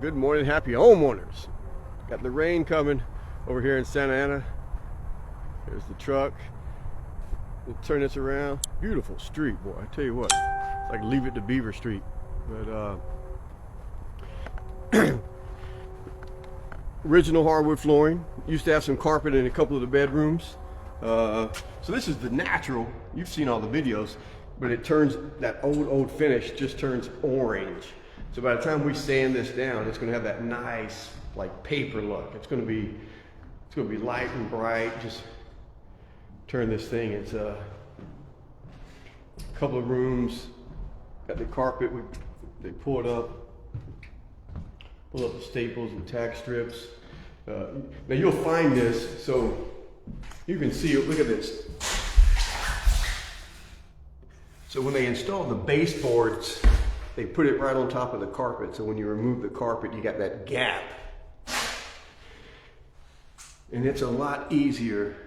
Good morning, happy homeowners. Got the rain coming over here in Santa Ana. There's the truck. We'll turn this around. Beautiful street, boy. I tell you what, it's like Leave It to Beaver Street. But original hardwood flooring. Used to have some carpet in a couple of the bedrooms. So this is the natural. You've seen all the videos, but it turns, that old finish just turns orange. So by the time we sand this down, it's going to have that nice, like, paper look. It's going to be light and bright. Just turn this thing. It's a couple of rooms. Got the carpet. They pull up the staples and tack strips. Now you'll find this, so you can see it. Look at this. So when they installed the baseboards, they put it right on top of the carpet, so when you remove the carpet, you got that gap. And it's a lot easier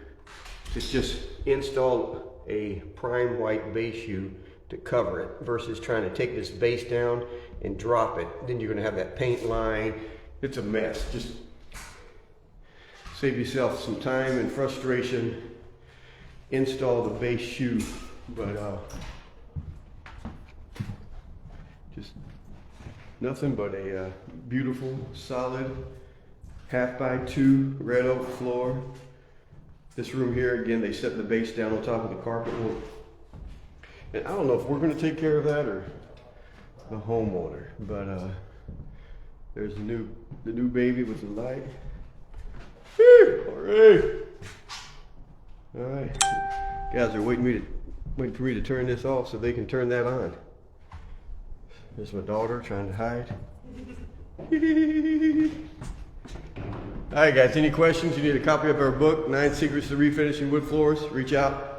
to just install a prime white base shoe to cover it versus trying to take this base down and drop it. Then you're gonna have that paint line. It's a mess. Just save yourself some time and frustration. Install the base shoe, but just nothing but a beautiful, solid 1/2x2 red oak floor. This room here, again, they set the base down on top of the carpet. And I don't know if we're going to take care of that or the homeowner, but there's the new baby with the light. All right, guys are waiting for me to turn this off so they can turn that on. There's my daughter trying to hide. All right, guys, any questions? You need a copy of our book, 9 Secrets to Refinishing Wood Floors? Reach out.